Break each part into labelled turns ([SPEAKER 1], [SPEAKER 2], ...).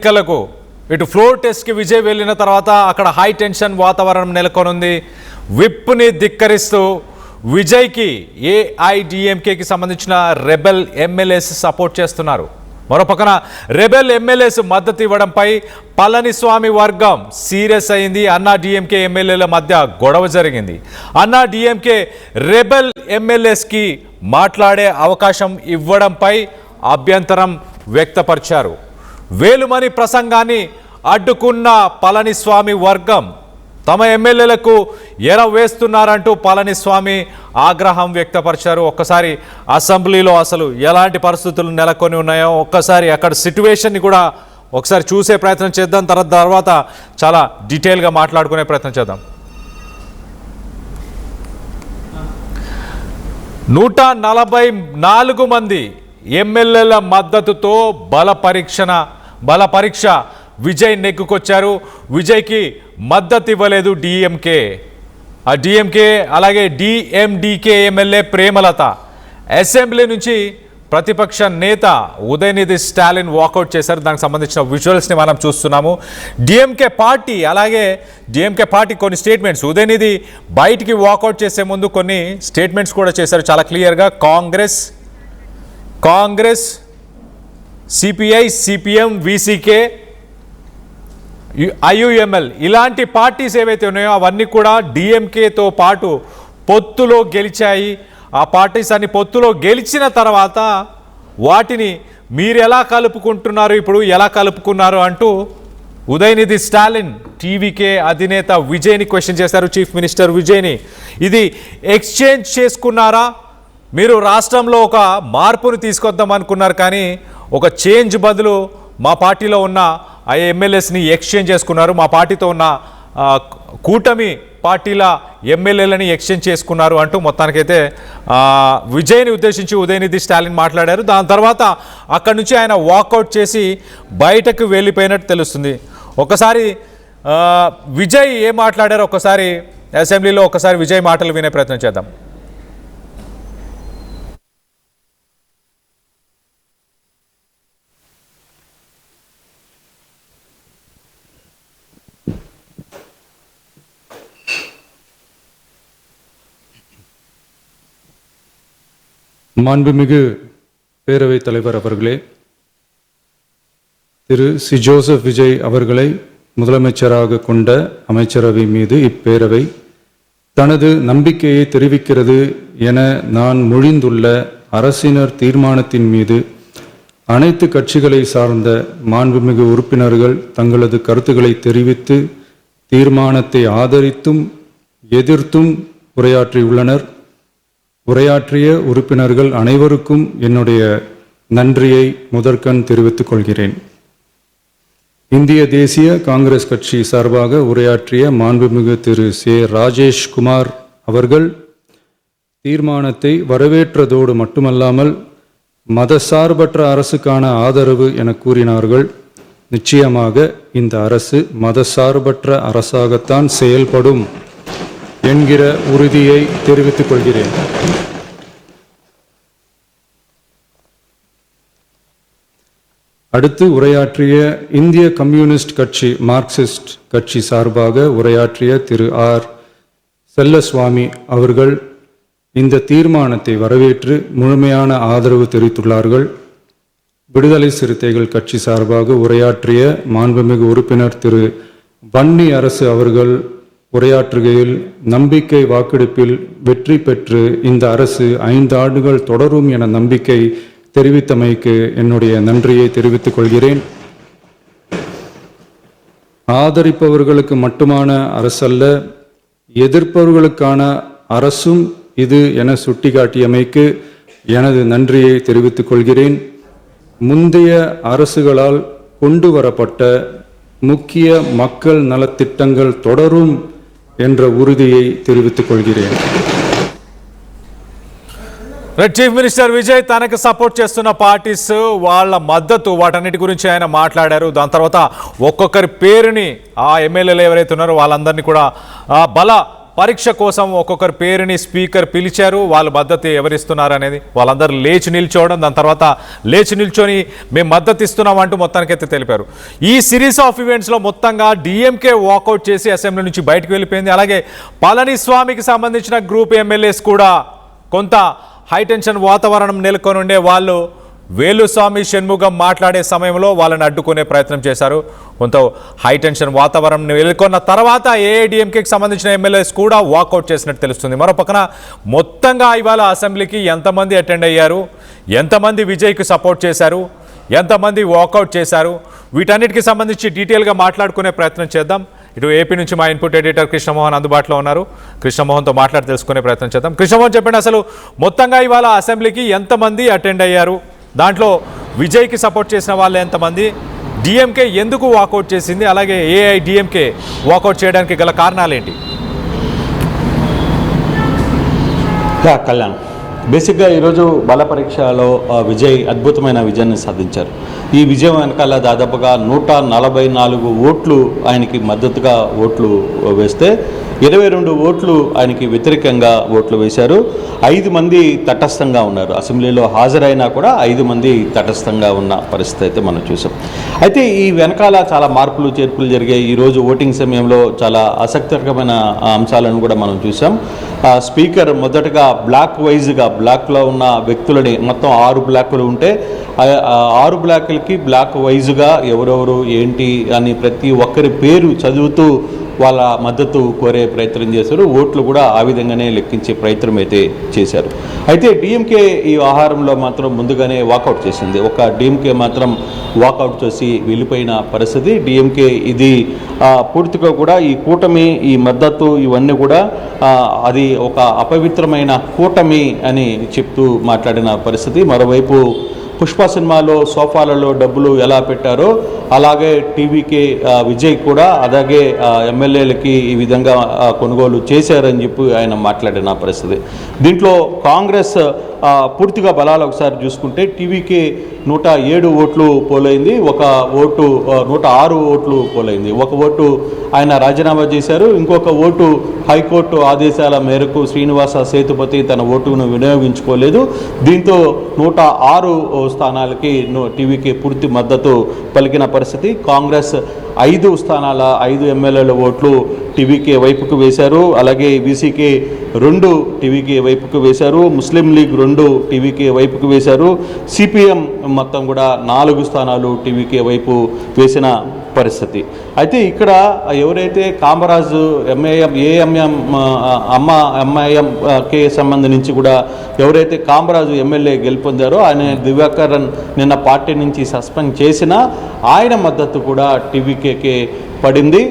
[SPEAKER 1] ఎన్నికలకు ఇటు ఫ్లోర్ టెస్ట్కి విజయ్ వెళ్ళిన తర్వాత అక్కడ హై టెన్షన్ వాతావరణం నెలకొనుంది. విప్ని ధిక్కరిస్తూ విజయ్కి ఏఐడిఎంకేకి సంబంధించిన రెబెల్ ఎమ్మెల్యేస్ సపోర్ట్ చేస్తున్నారు. మరోపక్కన రెబెల్ ఎమ్మెల్యేస్ మద్దతు ఇవ్వడంపై పళనిస్వామి వర్గం సీరియస్ అయింది. అన్నా డిఎంకే ఎమ్మెల్యేల మధ్య గొడవ జరిగింది. అన్నా డిఎంకే రెబెల్ ఎమ్మెల్యేస్కి మాట్లాడే అవకాశం ఇవ్వడంపై అభ్యంతరం వ్యక్తపరిచారు. వేలుమణి ప్రసంగాన్ని అడ్డుకున్న పళనిస్వామి వర్గం తమ ఎమ్మెల్యేలకు ఎరవేస్తున్నారంటూ పళనిస్వామి ఆగ్రహం వ్యక్తపరిచారు. ఒక్కసారి అసెంబ్లీలో అసలు ఎలాంటి పరిస్థితులు నెలకొని ఉన్నాయో ఒక్కసారి అక్కడ సిట్యువేషన్ని కూడా ఒకసారి చూసే ప్రయత్నం చేద్దాం. తర్వాత చాలా డీటెయిల్గా మాట్లాడుకునే ప్రయత్నం చేద్దాం. 144 మంది ఎమ్మెల్యేల మద్దతుతో బలపరీక్ష విజయ్ నెగ్గుకొచ్చారు. విజయ్కి మద్దతు ఇవ్వలేదు డిఎంకే. ఆ డిఎంకే అలాగే డిఎండికే ఎమ్మెల్యే ప్రేమలత. అసెంబ్లీ నుంచి ప్రతిపక్ష నేత ఉదయనిధి స్టాలిన్ వాకౌట్ చేశారు. దానికి సంబంధించిన విజువల్స్ని మనం చూస్తున్నాము. డిఎంకే పార్టీ కొన్ని స్టేట్మెంట్స్, ఉదయనిధి బయటికి వాకౌట్ చేసే ముందు కొన్ని స్టేట్మెంట్స్ కూడా చేశారు చాలా క్లియర్గా. Congress CPI CPM VCK IUML ఇలాంటి పార్టీస్ ఏవైతే ఉన్నాయో అవన్నీ కూడా డిఎంకేతో పాటు పొత్తులో గెలిచాయి. ఆ పార్టీస్ అన్ని పొత్తులో గెలిచిన తర్వాత వాటిని మీరు ఎలా కలుపుకుంటున్నారు, ఇప్పుడు ఎలా కలుపుకున్నారు అంటూ ఉదయనిధి స్టాలిన్ టీవీకే అధినేత విజయ్ని క్వశ్చన్ చేశారు. చీఫ్ మినిస్టర్ విజయ్ని, ఇది ఎక్స్చేంజ్ చేసుకున్నారా? మీరు రాష్ట్రంలో ఒక మార్పును తీసుకొద్దాం అనుకున్నారు, కానీ ఒక చేంజ్ బదులు మా పార్టీలో ఉన్న ఆ ఎమ్మెల్యేస్ని ఎక్స్చేంజ్ చేసుకున్నారు. మా పార్టీతో ఉన్న కూటమి పార్టీల ఎమ్మెల్యేలని ఎక్స్చేంజ్ చేసుకున్నారు అంటూ మొత్తానికైతే విజయ్ని ఉద్దేశించి ఉదయనిధి స్టాలిన్ మాట్లాడారు. దాని తర్వాత అక్కడి నుంచి ఆయన వాకౌట్ చేసి బయటకు వెళ్ళిపోయినట్టు తెలుస్తుంది. ఒకసారి విజయ్ ఏం మాట్లాడారో ఒకసారి అసెంబ్లీలో ఒకసారి విజయ్ మాటలు వినే ప్రయత్నం చేద్దాం.
[SPEAKER 2] மாண்புமிகு பேரவைத் தலைவர் அவர்களே, திரு சி ஜோசப் விஜய் அவர்களை முதலமைச்சராக கொண்ட அமைச்சரவை மீது இப்பேரவை தனது நம்பிக்கையை தெரிவிக்கிறது என நான் மொழிந்துள்ள அரசினர் தீர்மானத்தின் மீது அனைத்து கட்சிகளை சார்ந்த மாண்புமிகு உறுப்பினர்கள் தங்களது கருத்துக்களை தெரிவித்து தீர்மானத்தை ஆதரித்தும் எதிர்த்தும் உரையாற்றியுள்ளனர். உரையாற்றிய உறுப்பினர்கள் அனைவருக்கும் என்னுடைய நன்றியை முதற்கண் தெரிவித்துக் கொள்கிறேன். இந்திய தேசிய காங்கிரஸ் கட்சி சார்பாக உரையாற்றிய மாண்புமிகு திரு சே ராஜேஷ்குமார் அவர்கள் தீர்மானத்தை வரவேற்றதோடு மட்டுமல்லாமல் மதசார்பற்ற அரசுக்கான ஆதரவு என கூறினார்கள். நிச்சயமாக இந்த அரசு மதசார்பற்ற அரசாகத்தான் செயல்படும் என்கிற உறுதியை தெரிவித்துக் கொள்கிறேன். அடுத்து உரையாற்றிய இந்திய கம்யூனிஸ்ட் கட்சி மார்க்சிஸ்ட் கட்சி சார்பாக உரையாற்றிய திரு ஆர் செல்லசுவாமி அவர்கள் இந்த தீர்மானத்தை வரவேற்று முழுமையான ஆதரவு தெரிவித்துள்ளார்கள். விடுதலை சிறுத்தைகள் கட்சி சார்பாக உரையாற்றிய மாண்புமிகு உறுப்பினர் திரு வன்னி அரசு அவர்கள் உரையாற்றுகையில் நம்பிக்கை வாக்கெடுப்பில் வெற்றி பெற்று இந்த அரசு 5 ஆண்டுகள் தொடரும் என நம்பிக்கை தெரிவித்தமைக்கு என்னுடைய நன்றியை தெரிவித்துக் கொள்கிறேன். ஆதரிப்பவர்களுக்கு மட்டுமான அரசல்ல, எதிர்ப்பவர்களுக்கான அரசும் இது என சுட்டிக்காட்டியமைக்கு எனது நன்றியை தெரிவித்துக் கொள்கிறேன். முந்தைய அரசுகளால் கொண்டு வரப்பட்ட முக்கிய மக்கள் நலத்திட்டங்கள் தொடரும் என்ற உறுதியை தெரிவித்துக் கொள்கிறேன்.
[SPEAKER 1] చీఫ్ మినిస్టర్ విజయ్ తనకు సపోర్ట్ చేస్తున్న పార్టీస్ వాళ్ళ మద్దతు వాటన్నిటి గురించి ఆయన మాట్లాడారు. దాని తర్వాత ఒక్కొక్కరి పేరుని ఆ ఎమ్మెల్యేలు ఎవరైతే ఉన్నారో వాళ్ళందరినీ కూడా పరీక్ష కోసం ఒక్కొక్కరి పేరుని స్పీకర్ పిలిచారు. వాళ్ళు మద్దతు ఎవరిస్తున్నారు అనేది వాళ్ళందరూ లేచి నిల్చోవడం, దాని తర్వాత లేచి నిల్చొని మేము మద్దతు ఇస్తున్నాం అంటూ మొత్తానికైతే తెలిపారు. ఈ సిరీస్ ఆఫ్ ఈవెంట్స్లో మొత్తంగా డిఎంకే వాకౌట్ చేసి అసెంబ్లీ నుంచి బయటకు వెళ్ళిపోయింది. అలాగే పళనిస్వామికి సంబంధించిన గ్రూప్ ఎమ్మెల్యేస్ కూడా కొంత హైటెన్షన్ వాతావరణం నెలకొని ఉండే వాళ్ళు వేలుస్వామి షణ్ముగం మాట్లాడే సమయంలో వాళ్ళని అడ్డుకునే ప్రయత్నం చేశారు. కొంత హైటెన్షన్ వాతావరణం నెలకొన్న తర్వాత ఏఐడిఎంకేకి సంబంధించిన ఎమ్మెల్యేస్ కూడా వాకౌట్ చేసినట్టు తెలుస్తుంది. మరో పక్కన మొత్తంగా ఇవాళ అసెంబ్లీకి ఎంతమంది అటెండ్ అయ్యారు, ఎంతమంది విజయ్కి సపోర్ట్ చేశారు, ఎంతమంది వాకౌట్ చేశారు, వీటన్నిటికి సంబంధించి డీటెయిల్గా మాట్లాడుకునే ప్రయత్నం చేద్దాం. ఇటు ఏపీ నుంచి మా ఇన్పుట్ ఎడిటర్ కృష్ణమోహన్ అందుబాటులో ఉన్నారు. కృష్ణమోహన్తో మాట్లాడి తెలుసుకునే ప్రయత్నం చేద్దాం. కృష్ణమోహన్ చెప్పండి, అసలు మొత్తంగా ఇవాళ అసెంబ్లీకి ఎంతమంది అటెండ్ అయ్యారు, దాంట్లో విజయ్కి సపోర్ట్ చేసిన వాళ్ళు ఎంతమంది, డిఎంకే ఎందుకు వాకౌట్ చేసింది, అలాగే ఏఐడిఎంకే వాకౌట్ చేయడానికి గల కారణాలు ఏంటి?
[SPEAKER 3] కళ్యాణ్, బేసిక్గా ఈరోజు బల పరీక్షలో విజయ్ అద్భుతమైన విజయాన్ని సాధించారు. ఈ విజయం వెనకాల దాదాపుగా 144 ఓట్లు ఆయనకి మద్దతుగా ఓట్లు వేస్తే 22 ఓట్లు ఆయనకి వ్యతిరేకంగా ఓట్లు వేశారు. 5 మంది తటస్థంగా ఉన్నారు. అసెంబ్లీలో హాజరైనా కూడా 5 మంది తటస్థంగా ఉన్న పరిస్థితి అయితే మనం చూసాం. అయితే ఈ వెనకాల చాలా మార్పులు చేర్పులు జరిగాయి. ఈరోజు ఓటింగ్ సమయంలో చాలా ఆసక్తికరమైన అంశాలను కూడా మనం చూసాం. స్పీకర్ మొదటగా బ్లాక్లో ఉన్న వ్యక్తులని మొత్తం 6 బ్లాకులు ఉంటే 6 బ్లాకులకి బ్లాక్ వైజ్గా ఎవరెవరు ఏంటి అని ప్రతి ఒక్కరి పేరు చదువుతూ వాళ్ళ మద్దతు కోరే ప్రయత్నం చేశారు. ఓట్లు కూడా ఆ విధంగానే లెక్కించే ప్రయత్నం అయితే చేశారు. అయితే డిఎంకే ఈ వ్యవహారంలో మాత్రం ముందుగానే వాకౌట్ చేసింది. ఒక డిఎంకే మాత్రం వాకౌట్ చేసి వెళ్ళిపోయిన పరిస్థితి. డిఎంకే ఇది పూర్తిగా కూడా ఈ కూటమి, ఈ మద్దతు ఇవన్నీ కూడా అది ఒక అపవిత్రమైన కూటమి అని చెప్తూ మాట్లాడిన పరిస్థితి. మరోవైపు పుష్ప సినిమాలో సోఫాలలో డబ్బులు ఎలా పెట్టారో అలాగే టీవీకే విజయ్ కూడా అలాగే ఎమ్మెల్యేలకి ఈ విధంగా కొనుగోలు చేశారని చెప్పి ఆయన మాట్లాడిన పరిస్థితి. దీంట్లో కాంగ్రెస్ పూర్తిగా బలాలు ఒకసారి చూసుకుంటే టీవీకే 107 ఓట్లు పోలైంది, ఒక ఓటు 106 ఓట్లు పోలైంది. ఒక ఓటు ఆయన రాజీనామా చేశారు, ఇంకొక ఓటు హైకోర్టు ఆదేశాల మేరకు శ్రీనివాస సేతుపతి తన ఓటును వినియోగించుకోలేదు. దీంతో 106 స్థానాలకి టీవీకే పూర్తి మద్దతు పలికిన పరిస్థితి. కాంగ్రెస్ 5 ఎమ్మెల్యేల ఓట్లు టీవీకే వైపుకు వేశారు. అలాగే బీసీకే 2 టీవీకే వైపుకు వేశారు. ముస్లిం లీగ్ 2 టీవీకే వైపుకు వేశారు. సిపిఎం మొత్తం కూడా 4 స్థానాలు టీవీకే వైపు వేసిన పరిస్థితి. అయితే ఇక్కడ ఎవరైతే కామరాజు ఎంఐఎంకే సంబంధించి కూడా ఎవరైతే కామరాజు ఎమ్మెల్యే గెలుపొందారో ఆయన దివాకరన్ నిన్న పార్టీ నుంచి సస్పెండ్ చేసినా ఆయన మద్దతు కూడా టీవీకేకే పడింది.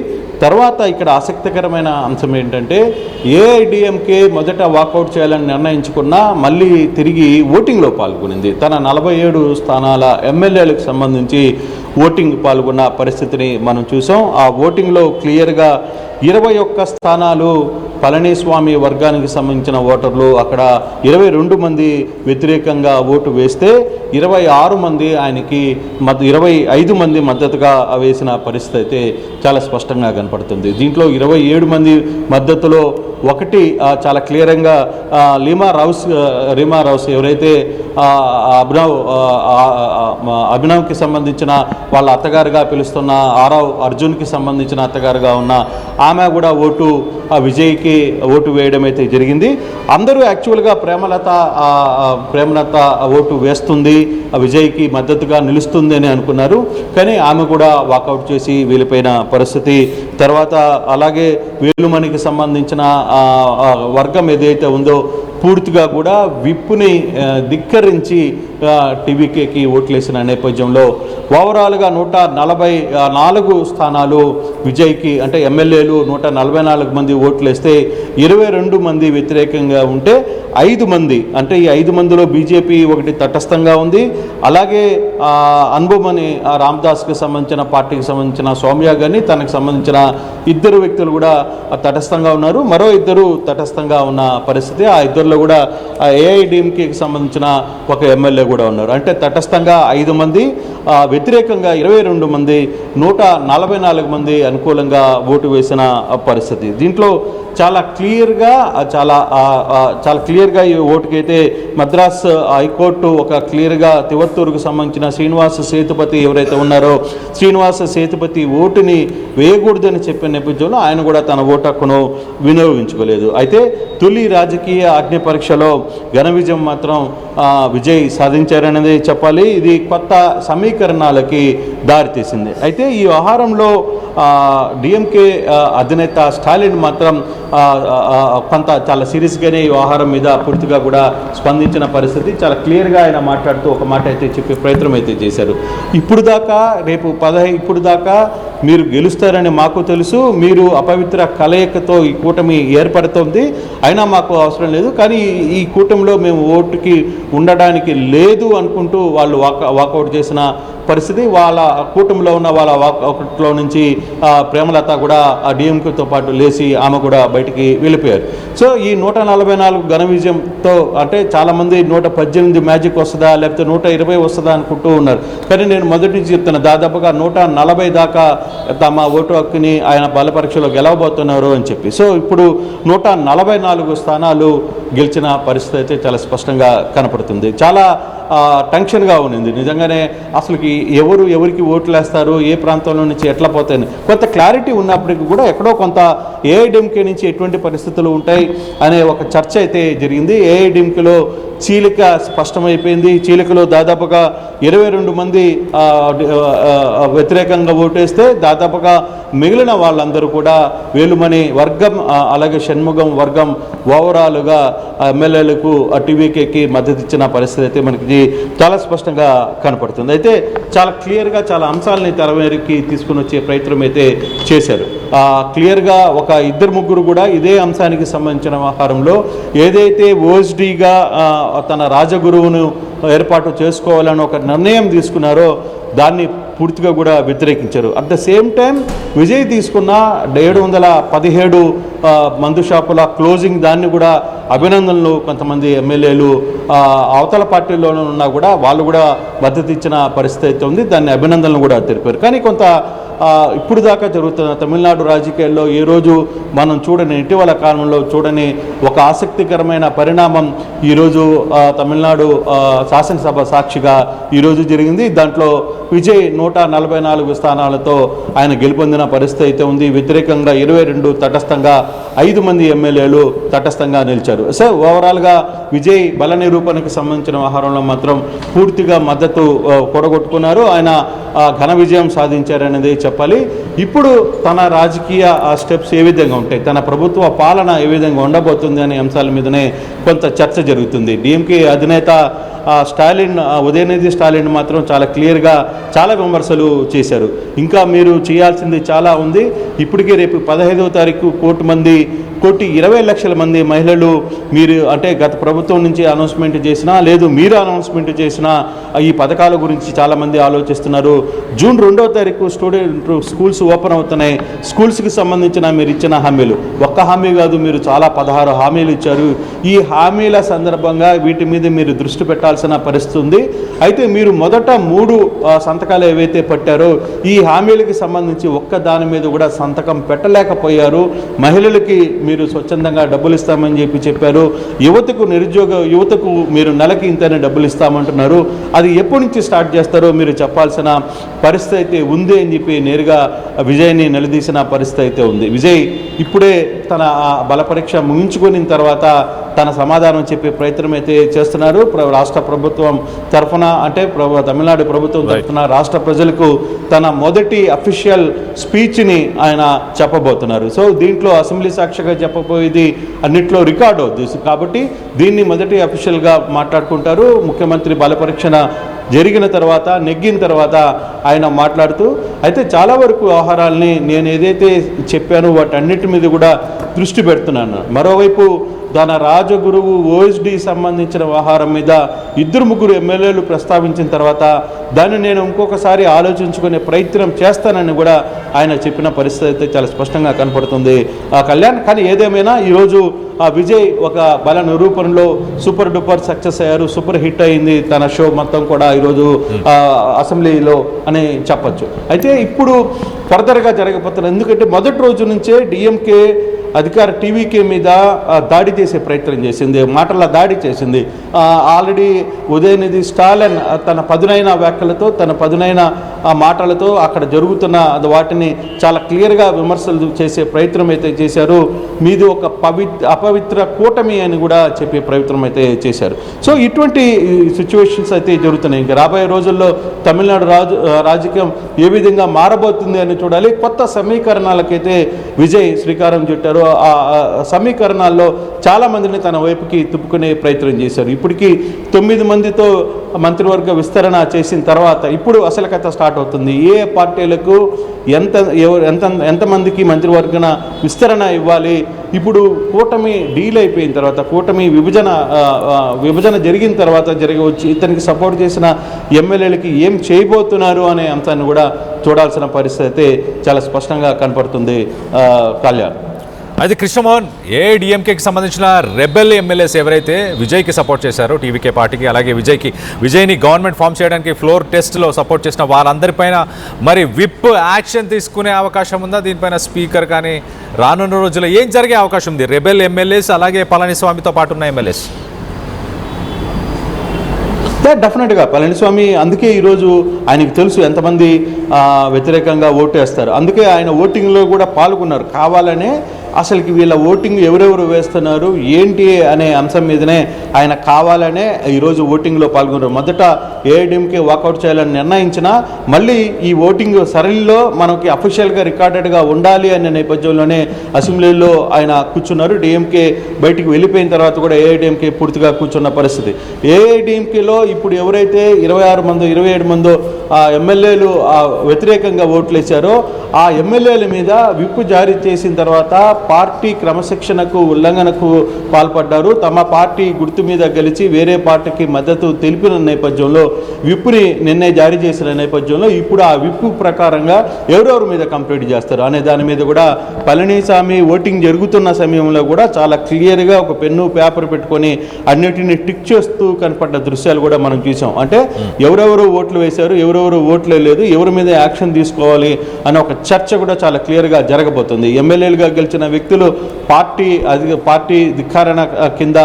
[SPEAKER 3] తర్వాత ఇక్కడ ఆసక్తికరమైన అంశం ఏంటంటే ఏఐడిఎంకే మొదట వాకౌట్ చేయాలని నిర్ణయించుకున్నా మళ్ళీ తిరిగి ఓటింగ్లో పాల్గొనింది. తన 47 స్థానాల ఎమ్మెల్యేలకు సంబంధించి ఓటింగ్ పాల్గొన్న పరిస్థితిని మనం చూసాం. ఆ ఓటింగ్లో క్లియర్గా 21 స్థానాలు పళనిస్వామి వర్గానికి సంబంధించిన ఓటర్లు, అక్కడ 22 మంది వ్యతిరేకంగా ఓటు వేస్తే 26 మంది ఆయనకి 25 మంది మద్దతుగా వేసిన పరిస్థితి అయితే చాలా స్పష్టంగా కనపడుతుంది. దీంట్లో 27 మంది మద్దతులో ఒకటి చాలా క్లియర్గా రీమా రౌస్ ఎవరైతే అభినవ్కి సంబంధించిన వాళ్ళ అత్తగారుగా పిలుస్తున్న ఆరవ్ అర్జున్కి సంబంధించిన అత్తగారుగా ఉన్న ఆమె కూడా విజయ్కి ఓటు వేయడం అయితే జరిగింది. అందరూ యాక్చువల్గా ప్రేమలత ఓటు వేస్తుంది, విజయ్కి మద్దతుగా నిలుస్తుంది అని అనుకున్నారు. కానీ ఆమె కూడా వాకౌట్ చేసి వెళ్ళిపోయిన పరిస్థితి. తర్వాత అలాగే వేలుమణికి సంబంధించిన వర్గం ఏదైతే ఉందో పూర్తిగా కూడా విప్పుని ధిక్కరించి టీవీకేకి ఓట్లేసిన నేపథ్యంలో ఓవరాల్గా 144 స్థానాలు విజయ్కి, అంటే ఎమ్మెల్యేలు 144 మంది ఓట్లేస్తే 22 మంది వ్యతిరేకంగా ఉంటే 5 మంది, అంటే ఈ 5 మందిలో బీజేపీ ఒకటి తటస్థంగా ఉంది. అలాగే అన్బుమని రామదాస్కి సంబంధించిన పార్టీకి సంబంధించిన సౌమ్య గారిని, తనకు సంబంధించిన 2 వ్యక్తులు కూడా తటస్థంగా ఉన్నారు. మరో 2 తటస్థంగా ఉన్న పరిస్థితి. ఆ 2 వాటిల్లో కూడా ఏఐడిఎంకేకి సంబంధించిన ఒక ఎమ్మెల్యే కూడా ఉన్నారు. అంటే తటస్థంగా 5 మంది, వ్యతిరేకంగా 22 మంది, 144 మంది అనుకూలంగా ఓటు వేసిన పరిస్థితి. దీంట్లో చాలా క్లియర్గా ఈ ఓటుకైతే మద్రాస్ హైకోర్టు ఒక క్లియర్గా తివత్తూరుకు సంబంధించిన శ్రీనివాస సేతుపతి ఎవరైతే ఉన్నారో శ్రీనివాస సేతుపతి ఓటుని వేయకూడదని చెప్పిన నేపథ్యంలో ఆయన కూడా తన ఓటు హక్కును వినియోగించుకోలేదు. అయితే తొలి రాజకీయ అగ్ని పరీక్షలో ఘన విజయం మాత్రం విజయ్ సాధించారనేది చెప్పాలి. ఇది కొత్త సమీకరణాలకి దారితీసింది. అయితే ఈ వ్యవహారంలో డిఎంకే అధినేత స్టాలిన్ మాత్రం కొంత చాలా సీరియస్గానే ఈ వ్యవహారం మీద పూర్తిగా కూడా స్పందించిన పరిస్థితి. చాలా క్లియర్గా ఆయన మాట్లాడుతూ ఒక మాట అయితే చెప్పే ప్రయత్నం అయితే చేశారు. ఇప్పుడు దాకా మీరు గెలుస్తారని మాకు తెలుసు, మీరు అపవిత్ర కలయికతో ఈ కూటమి ఏర్పడుతోంది, అయినా మాకు అవసరం లేదు, కానీ ఈ కూటమిలో మేము ఓటుకి ఉండడానికి లేదు అనుకుంటూ వాళ్ళు వాకౌట్ చేసిన పరిస్థితి. వాళ్ళ కూటమిలో ఉన్న వాళ్ళ వాకౌట్లో నుంచి ప్రేమలత కూడా ఆ డిఎంకేతో పాటు లేచి ఆమె కూడా బయటికి వెళ్ళిపోయారు. సో ఈ 144 ఘన విజయంతో అంటే చాలామంది 118 మ్యాజిక్ వస్తుందా లేకపోతే 120 వస్తుందా అనుకుంటూ ఉన్నారు. కానీ నేను మొదటి నుంచి చెప్తున్నా, దాదాపుగా 140 దాకా తమ ఓటు హక్కుని ఆయన బలపరీక్షలో గెలవబోతున్నారు అని చెప్పి. సో ఇప్పుడు 144 స్థానాలు గెలిచిన పరిస్థితి అయితే చాలా స్పష్టంగా కనపడుతుంది. చాలా టెన్షన్గా ఉంది నిజంగానే. అసలుకి ఎవరికి ఓట్లు వేస్తారు, ఏ ప్రాంతంలో నుంచి ఎట్లా పోతాయని కొంత క్లారిటీ ఉన్నప్పటికీ కూడా ఎక్కడో కొంత ఏఐడిఎంకే నుంచి ఎటువంటి పరిస్థితులు ఉంటాయి అనే ఒక చర్చ అయితే జరిగింది. ఏఐడిఎంకేలో చీలిక స్పష్టమైపోయింది. చీలికలో దాదాపుగా 22 మంది వ్యతిరేకంగా ఓటేస్తే దాదాపుగా మిగిలిన వాళ్ళందరూ కూడా వేలుమణి వర్గం అలాగే షణ్ముగం వర్గం ఓవరాల్గా ఎమ్మెల్యేలకు టీవీకేకి మద్దతు ఇచ్చిన పరిస్థితి అయితే మనకి చాలా స్పష్టంగా కనపడుతుంది. అయితే చాలా క్లియర్గా చాలా అంశాలని తెరమేరికి తీసుకుని వచ్చే ప్రయత్నం అయితే చేశారు. క్లియర్గా ఒక 2-3 కూడా ఇదే అంశానికి సంబంధించిన వ్యవహారంలో ఏదైతే ఓఎస్డీగా తన రాజగురువును ఏర్పాటు చేసుకోవాలని ఒక నిర్ణయం తీసుకున్నారో దాన్ని పూర్తిగా కూడా వ్యతిరేకించారు. At the same time Vijay తీసుకున్న 717 మందు షాపుల క్లోజింగ్ దాన్ని కూడా అభినందనలు కొంతమంది ఎమ్మెల్యేలు అవతల పార్టీలోనే ఉన్నా కూడా వాళ్ళు కూడా మద్దతు ఇచ్చిన పరిస్థితి అయితే ఉంది. దాన్ని అభినందనలు కూడా తెలిపారు. కానీ కొంత ఇప్పుడు దాకా జరుగుతున్న తమిళనాడు రాజకీయాల్లో ఏ రోజు మనం చూడని ఇటీవల కాలంలో చూడని ఒక ఆసక్తికరమైన పరిణామం ఈరోజు తమిళనాడు శాసనసభ సాక్షిగా ఈరోజు జరిగింది. దాంట్లో విజయ్ 144 స్థానాలతో ఆయన గెలుపొందిన పరిస్థితి అయితే ఉంది. వ్యతిరేకంగా 22, తటస్థంగా 5 మంది ఎమ్మెల్యేలు తటస్థంగా నిలిచారు. సో ఓవరాల్గా విజయ్ బల నిరూపణకు సంబంధించిన వ్యవహారంలో మాత్రం పూర్తిగా మద్దతు కూడగొట్టుకున్నారు. ఆయన ఘన విజయం సాధించారనేది చెప్పాలి. ఇప్పుడు తన రాజకీయ స్టెప్స్ ఏ విధంగా ఉంటాయి, తన ప్రభుత్వ పాలన ఏ విధంగా ఉండబోతుంది అనే అంశాల మీదనే కొంత చర్చ జరుగుతుంది. డిఎంకే అధినేత స్టాలిన్ ఉదయనిధి స్టాలిన్ మాత్రం చాలా క్లియర్గా చాలా విమర్శలు చేశారు. ఇంకా మీరు చేయాల్సింది చాలా ఉంది. ఇప్పటికే రేపు 15వ తారీఖు 1,20,00,000 మంది మహిళలు మీరు అంటే గత ప్రభుత్వం నుంచి అనౌన్స్మెంట్ చేసినా లేదు మీరు అనౌన్స్మెంట్ చేసినా ఈ పథకాల గురించి చాలామంది ఆలోచిస్తున్నారు. జూన్ 2వ తారీఖు స్కూల్స్ ఓపెన్ అవుతున్నాయి. స్కూల్స్కి సంబంధించిన మీరు ఇచ్చిన హామీలు ఒక్క హామీ కాదు, మీరు చాలా 16 హామీలు ఇచ్చారు. ఈ హామీల సందర్భంగా వీటి మీద మీరు దృష్టి పెట్టాల్సిన పరిస్థితి ఉంది. అయితే మీరు మొదట 3 సంతకాలు ఏవైతే పట్టారో ఈ హామీలకి సంబంధించి ఒక్క దాని మీద కూడా సంతకం పెట్టలేకపోయారు. మహిళలకి మీరు స్వచ్ఛందంగా డబ్బులు ఇస్తామని చెప్పారు. యువతకు మీరు నెలకి ఇంతనే డబ్బులు ఇస్తామంటున్నారు. అది ఎప్పటి నుంచి స్టార్ట్ చేస్తారో మీరు చెప్పాల్సిన పరిస్థితి అయితే ఉంది అని చెప్పి నేరుగా విజయ్ని నిలదీసిన పరిస్థితి అయితే ఉంది. విజయ్ ఇప్పుడే తన బలపరీక్ష ముగించుకున్న తర్వాత తన సమాధానం చెప్పే ప్రయత్నం అయితే చేస్తున్నారు. రాష్ట్ర ప్రభుత్వం తరఫున అంటే తమిళనాడు ప్రభుత్వం తరఫున రాష్ట్ర ప్రజలకు తన మొదటి అఫీషియల్ స్పీచ్ని ఆయన చెప్పబోతున్నారు. సో దీంట్లో అసెంబ్లీ సాక్షిగా చెప్పబోయేది అన్నిట్లో రికార్డ్ అవుతుంది. కాబట్టి దీన్ని మొదటి అఫీషియల్గా మాట్లాడుకుంటారు. ముఖ్యమంత్రి బలపరీక్షణ జరిగిన తర్వాత నెగ్గిన తర్వాత ఆయన మాట్లాడుతూ అయితే చాలా వరకు వ్యవహారాలని నేను ఏదైతే చెప్పానో వాటన్నిటి మీద కూడా దృష్టి పెడుతున్నాను. మరోవైపు తన రాజగురువు ఓఎస్డి సంబంధించిన వ్యవహారం మీద 2-3 ఎమ్మెల్యేలు ప్రస్తావించిన తర్వాత దాన్ని నేను ఇంకొకసారి ఆలోచించుకునే ప్రయత్నం చేస్తానని కూడా ఆయన చెప్పిన పరిస్థితి అయితే చాలా స్పష్టంగా కనపడుతుంది కళ్యాణ్. కానీ ఏదేమైనా ఈరోజు విజయ్ ఒక బల నిరూపణలో సూపర్ డూపర్ సక్సెస్ అయ్యారు, సూపర్ హిట్ అయింది తన షో మొత్తం కూడా ఈరోజు అసెంబ్లీలో అని చెప్పచ్చు. అయితే ఇప్పుడు ఫర్దర్గా జరగబోతున్నారు, ఎందుకంటే మొదటి రోజు నుంచే డిఎంకే అధికార టీవీకే మీద దాడి చేసే ప్రయత్నం చేసింది, మాటల దాడి చేసింది. ఆల్రెడీ ఉదయనిధి స్టాలిన్ తన పదునైన వ్యాఖ్యలతో, తన పదునైన మాటలతో అక్కడ జరుగుతున్న వాటిని చాలా క్లియర్గా విమర్శలు చేసే ప్రయత్నం అయితే చేశారు. మీది ఒక అపవిత్ర కూటమి అని కూడా చెప్పే ప్రయత్నం అయితే చేశారు. సో ఇటువంటి సిచ్యువేషన్స్ అయితే జరుగుతున్నాయి. ఇంకా రాబోయే రోజుల్లో తమిళనాడు రాజకీయం ఏ విధంగా మారబోతుంది అని చూడాలి. కొత్త సమీకరణాలకైతే విజయ్ శ్రీకారం చుట్టారు. ఆ సమీకరణాల్లో చాలామందిని తన వైపుకి తిప్పుకునే ప్రయత్నం చేశారు. ఇప్పటికీ 9 మందితో మంత్రివర్గ విస్తరణ చేసిన తర్వాత ఇప్పుడు అసలు కథ స్టార్ట్ అవుతుంది. ఏ పార్టీలకు ఎంతమందికి మంత్రివర్గన విస్తరణ ఇవ్వాలి. ఇప్పుడు కూటమి డీల్ అయిపోయిన తర్వాత, కూటమి విభజన జరిగిన తర్వాత జరగవచ్చు ఇతనికి సపోర్ట్ చేసిన ఎమ్మెల్యేలకి ఏం చేయబోతున్నారు అనే అంశాన్ని కూడా చూడాల్సిన పరిస్థితి అయితే చాలా స్పష్టంగా కనపడుతుంది కళ్యాణ్.
[SPEAKER 1] అయితే కృష్ణమోహన్, ఏఐడిఎంకేకి సంబంధించిన రెబెల్ ఎమ్మెల్యేస్ ఎవరైతే విజయ్కి సపోర్ట్ చేశారో టీవీకే పార్టీకి, అలాగే విజయ్ని గవర్నమెంట్ ఫామ్ చేయడానికి ఫ్లోర్ టెస్ట్లో సపోర్ట్ చేసిన వారందరిపైన మరి విప్ యాక్షన్ తీసుకునే అవకాశం ఉందా? దీనిపైన స్పీకర్ కానీ రానున్న రోజుల్లో ఏం జరిగే అవకాశం ఉంది? రెబెల్ ఎమ్మెల్యేస్ అలాగే పళనిస్వామితో పాటు ఉన్న ఎమ్మెల్యేస్.
[SPEAKER 3] డెఫినెట్గా పళనిస్వామి అందుకే ఈరోజు ఆయనకు తెలుసు ఎంతమంది వ్యతిరేకంగా ఓటు వేస్తారు. అందుకే ఆయన ఓటింగ్లో కూడా పాల్గొన్నారు. కావాలనే అసలుకి వీళ్ళ ఓటింగ్ ఎవరెవరు వేస్తున్నారు ఏంటి అనే అంశం మీదనే ఆయన కావాలనే ఈరోజు ఓటింగ్లో పాల్గొన్నారు. మొదట ఏఐడిఎంకే వాకౌట్ చేయాలని నిర్ణయించినా మళ్ళీ ఈ ఓటింగ్ సరళిలో మనకి అఫీషియల్గా రికార్డెడ్గా ఉండాలి అనే నేపథ్యంలోనే అసెంబ్లీలో ఆయన కూర్చున్నారు. డిఎంకే బయటికి వెళ్ళిపోయిన తర్వాత కూడా ఏఐడిఎంకే పూర్తిగా కూర్చున్న పరిస్థితి. ఏఐడిఎంకేలో ఇప్పుడు ఎవరైతే 26 మందో 27 మందో ఎమ్మెల్యేలు వ్యతిరేకంగా ఓట్లు వేశారో ఆ ఎమ్మెల్యేల మీద విప్ జారీ చేసిన తర్వాత పార్టీ క్రమశిక్షణకు ఉల్లంఘనకు పాల్పడ్డారు. తమ పార్టీ గుర్తు మీద గెలిచి వేరే పార్టీకి మద్దతు తెలిపిన నేపథ్యంలో విప్ని నిన్నే జారీ చేసిన నేపథ్యంలో ఇప్పుడు ఆ విప్ ప్రకారంగా ఎవరెవరి మీద కంప్లీట్ చేస్తారు అనే దాని మీద కూడా పళనిస్వామి ఓటింగ్ జరుగుతున్న సమయంలో కూడా చాలా క్లియర్గా ఒక పెన్ను పేపర్ పెట్టుకొని అన్నిటిని టిక్ చేస్తూ కనపడ్డ దృశ్యాలు కూడా మనం చూసాం. అంటే ఎవరెవరు ఓట్లు వేశారు, ఎవరెవరు ఓట్లు లేదు, ఎవరి మీద యాక్షన్ తీసుకోవాలి అనే ఒక చర్చ కూడా చాలా క్లియర్గా జరగబోతుంది. ఎమ్మెల్యేలుగా గెలిచిన వ్యక్తులు పార్టీ ధిక్కారణ కింద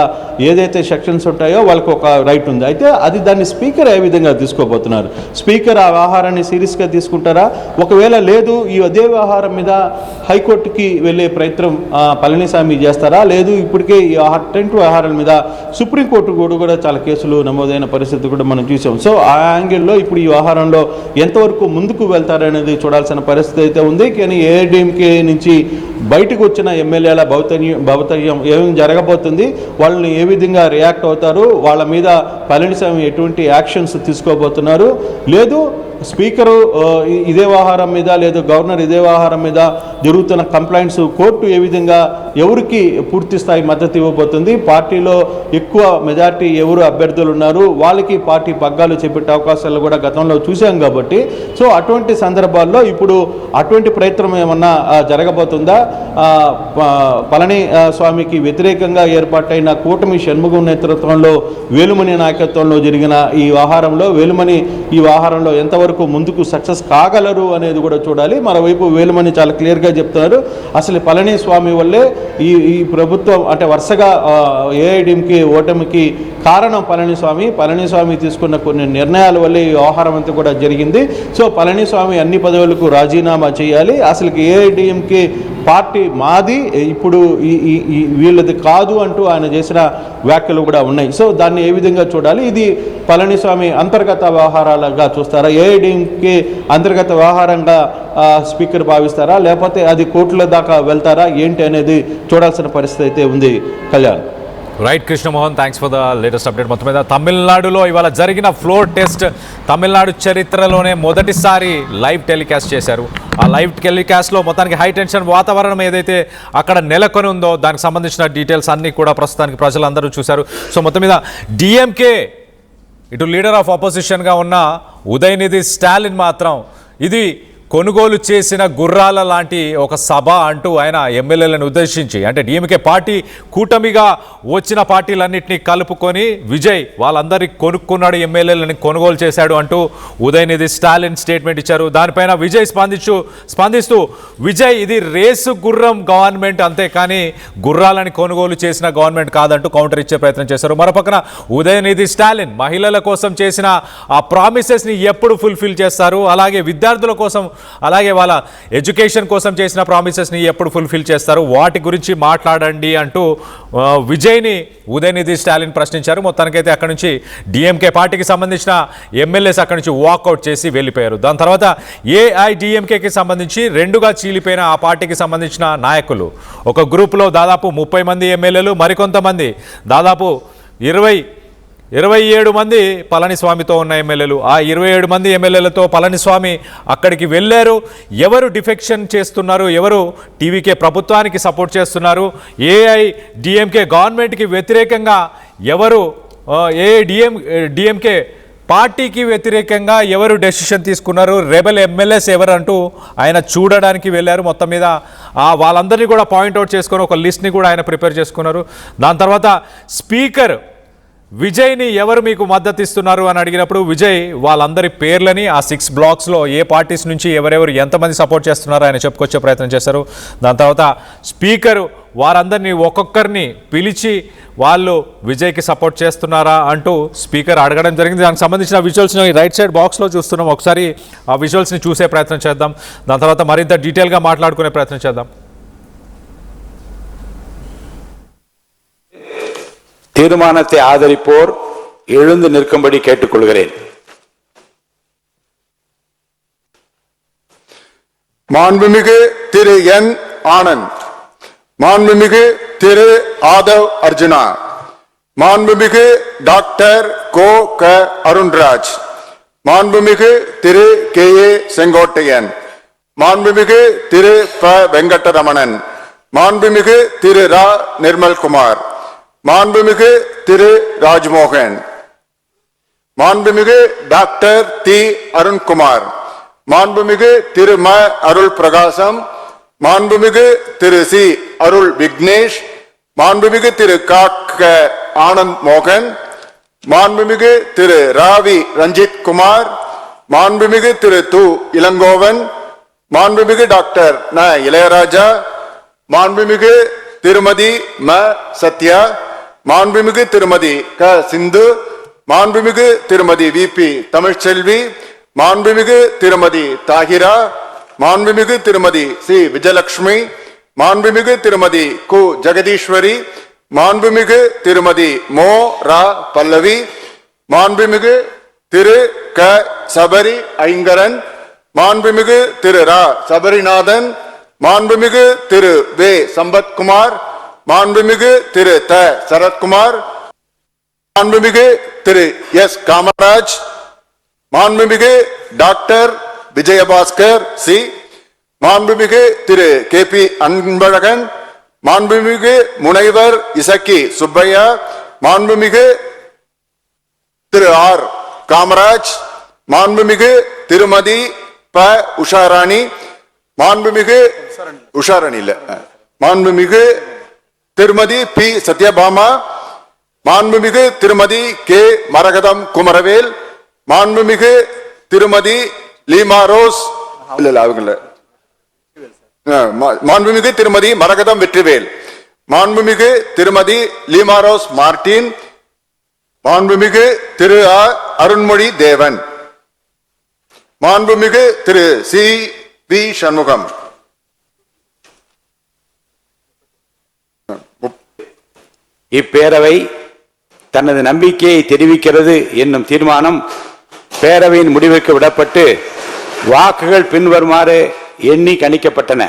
[SPEAKER 3] ఏదైతే సెక్షన్స్ ఉంటాయో వాళ్ళకు ఒక రైట్ ఉంది. అయితే అది దాన్ని స్పీకర్ ఏ విధంగా తీసుకోబోతున్నారు? స్పీకర్ ఆ వ్యవహారాన్ని సీరియస్గా తీసుకుంటారా? ఒకవేళ లేదు ఈ అదే వ్యవహారం మీద హైకోర్టుకి వెళ్ళే ప్రయత్నం పళనిస్వామి చేస్తారా? లేదు ఇప్పటికే ఈ టెంట్ వ్యవహారాల మీద సుప్రీంకోర్టు కూడా చాలా కేసులు నమోదైన పరిస్థితి కూడా మనం చూసాం. సో ఆ యాంగిల్లో ఇప్పుడు ఈ వ్యవహారంలో ఎంతవరకు ముందుకు వెళ్తారనేది చూడాల్సిన పరిస్థితి అయితే ఉంది. కానీ ఏఐడిఎంకే నుంచి బయటకు వచ్చిన ఎమ్మెల్యేల భవితవ్యం ఏం జరగబోతుంది, వాళ్ళని ఏ విధంగా రియాక్ట్ అవుతారు, వాళ్ళ మీద పళనిస్వామి ఎటువంటి యాక్షన్స్ తీసుకోబోతున్నారు, లేదు స్పీకరు ఇదే వ్యవహారం మీద లేదు గవర్నర్ ఇదే వ్యవహారం మీద జరుగుతున్న కంప్లైంట్స్ కోర్టు ఏ విధంగా ఎవరికి పూర్తి స్థాయి మద్దతు ఇవ్వబోతుంది, పార్టీలో ఎక్కువ మెజార్టీ ఎవరు అభ్యర్థులు ఉన్నారు వాళ్ళకి పార్టీ పగ్గాలు చేపట్టే అవకాశాలు కూడా గతంలో చూసాం కాబట్టి సో అటువంటి సందర్భాల్లో ఇప్పుడు అటువంటి ప్రయత్నం ఏమన్నా జరగబోతుందా? పళని స్వామికి వ్యతిరేకంగా ఏర్పాటైన కూటమి షణ్ముగం నేతృత్వంలో వేలుమణి నాయకత్వంలో జరిగిన ఈ వ్యవహారంలో వేలుమణి ఈ వ్యవహారంలో ఎంతవరకు ముందుకు సక్సెస్ కాగలరు అనేది కూడా చూడాలి. మరోవైపు వేలుమణి చాలా క్లియర్గా చెప్తున్నారు అసలు పళనిస్వామి వల్లే ఈ ప్రభుత్వం అంటే వరుసగా ఏఐడిఎంకే ఓటమికి కారణం పళనిస్వామి తీసుకున్న కొన్ని నిర్ణయాల వల్లే ఈ వ్యవహారం అంతా కూడా జరిగింది. సో పళనిస్వామి అన్ని పదవులకు రాజీనామా చేయాలి, అసలుకి ఏఐడిఎంకే పార్టీ మాది ఇప్పుడు వీళ్ళది కాదు అంటూ ఆయన చేసిన వ్యాఖ్యలు కూడా ఉన్నాయి. సో దాన్ని ఏ విధంగా చూడాలి? ఇది పళనిస్వామి అంతర్గత వ్యవహారాలుగా చూస్తారా, ఏఐడిఎంకే అంతర్గత వ్యవహారంగా స్పీకర్ భావిస్తారా, లేకపోతే అది కోర్టుల దాకా వెళ్తారా ఏంటి అనేది చూడాల్సిన పరిస్థితి అయితే ఉంది Kalyan.
[SPEAKER 1] Right Krishnamohan, thanks for the latest update. మొత్తం మీద తమిళనాడులో ఇవాళ జరిగిన ఫ్లోర్ టెస్ట్ తమిళనాడు చరిత్రలోనే మొదటిసారి లైవ్ టెలికాస్ట్ చేశారు. ఆ లైవ్ టెలికాస్ట్లో మొత్తానికి హై టెన్షన్ వాతావరణం ఏదైతే అక్కడ నెలకొని ఉందో దానికి సంబంధించిన డీటెయిల్స్ అన్నీ కూడా ప్రస్తుతానికి ప్రజలందరూ చూశారు. సో మొత్తం మీద డిఎంకే ఇటు లీడర్ ఆఫ్ ఆపోజిషన్గా ఉన్న ఉదయనిధి స్టాలిన్ మాత్రం ఇది కొనుగోలు చేసిన గుర్రాల లాంటి ఒక సభ అంటూ ఆయన ఎమ్మెల్యేలను ఉద్దేశించి, అంటే డిఎంకే పార్టీ కూటమిగా వచ్చిన పార్టీలన్నింటినీ కలుపుకొని విజయ్ వాళ్ళందరినీ కొనుక్కున్నాడు, ఎమ్మెల్యేలని కొనుగోలు చేశాడు అంటూ ఉదయనిధి స్టాలిన్ స్టేట్మెంట్ ఇచ్చారు. దానిపైన విజయ్ స్పందిస్తూ విజయ్ ఇది రేసు గుర్రం గవర్నమెంట్ అంతే కానీ గుర్రాలని కొనుగోలు చేసిన గవర్నమెంట్ కాదంటూ కౌంటర్ ఇచ్చే ప్రయత్నం చేశారు. మరోపక్కన ఉదయనిధి స్టాలిన్ మహిళల కోసం చేసిన ఆ ప్రామిసెస్ని ఎప్పుడు ఫుల్ఫిల్ చేస్తారు, అలాగే విద్యార్థుల కోసం అలాగే వాళ్ళ ఎడ్యుకేషన్ కోసం చేసిన ప్రామిసెస్ని ఎప్పుడు ఫుల్ఫిల్ చేస్తారు, వాటి గురించి మాట్లాడండి అంటూ విజయ్ని ఉదయనిధి స్టాలిన్ ప్రశ్నించారు. మొత్తానికైతే అక్కడి నుంచి డిఎంకే పార్టీకి సంబంధించిన ఎమ్మెల్యేస్ అక్కడి నుంచి వాకౌట్ చేసి వెళ్ళిపోయారు. దాని తర్వాత ఏఐడిఎంకేకి సంబంధించి రెండుగా చీలిపోయిన ఆ పార్టీకి సంబంధించిన నాయకులు ఒక గ్రూప్లో దాదాపు 30 మంది ఎమ్మెల్యేలు, మరికొంతమంది దాదాపు 27 మంది పళనిస్వామితో ఉన్న ఎమ్మెల్యేలు. ఆ 27 మంది ఎమ్మెల్యేలతో పళనిస్వామి అక్కడికి వెళ్ళారు. ఎవరు డిఫెక్షన్ చేస్తున్నారు, ఎవరు టీవీకే ప్రభుత్వానికి సపోర్ట్ చేస్తున్నారు, ఏఐడిఎంకే గవర్నమెంట్కి వ్యతిరేకంగా ఎవరు, డిఎంకే పార్టీకి వ్యతిరేకంగా ఎవరు డెసిషన్ తీసుకున్నారు, రెబెల్ ఎమ్మెల్యేస్ ఎవరు అంటూ ఆయన చూడడానికి వెళ్ళారు. మొత్తం మీద వాళ్ళందరినీ కూడా పాయింట్అవుట్ చేసుకొని ఒక లిస్ట్ని కూడా ఆయన ప్రిపేర్ చేసుకున్నారు. దాని తర్వాత స్పీకర్ విజయ్ని ఎవరు మీకు మద్దతు ఇస్తున్నారు అని అడిగినప్పుడు విజయ్ వాళ్ళందరి పేర్లని ఆ 6 బ్లాక్స్లో ఏ పార్టీస్ నుంచి ఎవరెవరు ఎంతమంది సపోర్ట్ చేస్తున్నారో ఆయన చెప్పుకొచ్చే ప్రయత్నం చేశారు. దాని తర్వాత స్పీకర్ వారందరినీ ఒక్కొక్కరిని పిలిచి వాళ్ళు విజయ్కి సపోర్ట్ చేస్తున్నారా అంటూ స్పీకర్ అడగడం జరిగింది. దానికి సంబంధించిన విజువల్స్ని రైట్ సైడ్ బాక్స్లో చూస్తున్నాం. ఒకసారి ఆ విజువల్స్ని చూసే ప్రయత్నం చేద్దాం. దాని తర్వాత మరింత డీటెయిల్గా మాట్లాడుకునే ప్రయత్నం చేద్దాం.
[SPEAKER 4] தீர்மானத்தை ஆதரிப்போர் எழுந்து நிற்கும்படி கேட்டுக்கொள்கிறேன்.
[SPEAKER 5] மாண்புமிகு திரு என் ஆனந்த், மாண்புமிகு திரு ஆதவ் அர்ஜுனா, மாண்புமிகு டாக்டர் கோ க அருண்ராஜ், மாண்புமிகு திரு கே ஏ செங்கோட்டையன், மாண்புமிகு திரு ப வெங்கடரமணன், மாண்புமிகு திரு ரா நிர்மல்குமார், மாண்புமிகு திரு ராஜ்மோகன், மாண்புமிகு டாக்டர் டி அருண்குமார், மாண்புமிகு திரு ம அருள் பிரகாசம், மாண்புமிகு திரு சி அருள் விக்னேஷ், மாண்புமிகு திரு காக்க ஆனந்த் மோகன், மாண்புமிகு திரு ராவி ரஞ்சித் குமார், மாண்புமிகு திரு து இளங்கோவன், மாண்புமிகு டாக்டர் ந இளையராஜா, மாண்புமிகு திருமதி ம சத்யா, மாண்புமிகு திருமதி க சிந்து, மாண்புமிகு திருமதி விபி தமிழ்ச்செல்வி, மாண்புமிகு திருமதி தாகிரா, மாண்புமிகு திருமதி சி விஜயலட்சுமி, மாண்புமிகு திருமதி கு ஜெகதீஸ்வரி, மாண்புமிகு திருமதி மோ ரா பல்லவி, மாண்புமிகு திரு க சபரி ஐங்கரன், மாண்புமிகு திரு ரா சபரிநாதன், மாண்புமிகு திரு வே சம்பத்குமார், மாண்புமிகு திரு த சரத்குமார், மாண்புமிகு திரு எஸ் காமராஜ், மாண்புமிகு டாக்டர் விஜயபாஸ்கர் சி, மாண்புமிகு திரு கே பி அன்பழகன், மாண்புமிகு முனைவர் இசக்கி சுப்பையா, மாண்புமிகு திரு ஆர் காமராஜ், மாண்புமிகு திருமதி ப உஷாராணி, மாண்புமிகு உஷாராணி இல்ல, மாண்புமிகு திருமதி பி சத்யபாமா, மாண்புமிகு திருமதி கே மரகதம் குமரவேல், மாண்புமிகு திருமதி லீமா ரோஸ் இல்ல அவங்கள மாண்புமிகு திருமதி மரகதம் வெற்றிவேல், மாண்புமிகு திருமதி லீமா ரோஸ் மார்டின், மாண்புமிகு திரு அருண்மொழி தேவன், மாண்புமிகு திரு சி வி சண்முகம்.
[SPEAKER 4] இப்பேரவை தனது நம்பிக்கையை தெரிவிக்கிறது என்னும் தீர்மானம் பேரவையின் முடிவுக்கு விடப்பட்டு வாக்குகள் பின்வருமாறு எண்ணி கணிக்கப்பட்டன.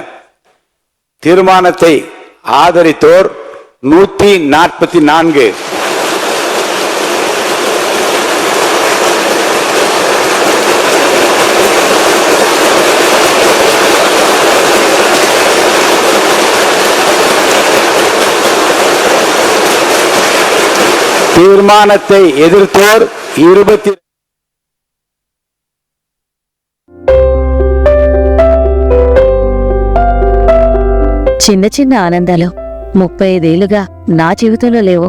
[SPEAKER 4] தீர்மானத்தை ஆதரித்தோர் 144. தீர்மானத்தை எதிர்த்தோர் 20.
[SPEAKER 6] చిన్న చిన్న ఆనందాలు 35 ఏళ్లుగా నా జీవితంలో లేవు.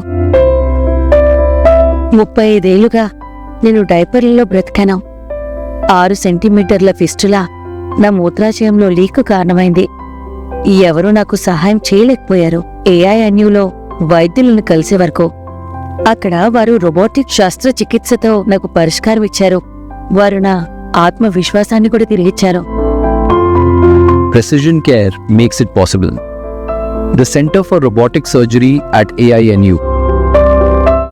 [SPEAKER 6] 35 ఏళ్లుగా నేను డైపర్లలో బ్రతికాను. 6 సెంటీమీటర్ల ఫిస్టులా నా మూత్రాశయంలో లీకు కారణమైంది. ఎవరూ నాకు సహాయం చేయలేకపోయారు. AINUలో వైద్యులను కలిసే వరకు. అక్కడ వారు రోబోటిక్ శస్త్రచికిత్సతో నాకు పరిష్కారం ఇచ్చారు. వారు నా ఆత్మవిశ్వాసాన్ని కూడా తిరిగిచ్చారు.
[SPEAKER 7] Precision care makes it possible. The Center for Robotic Surgery at AINU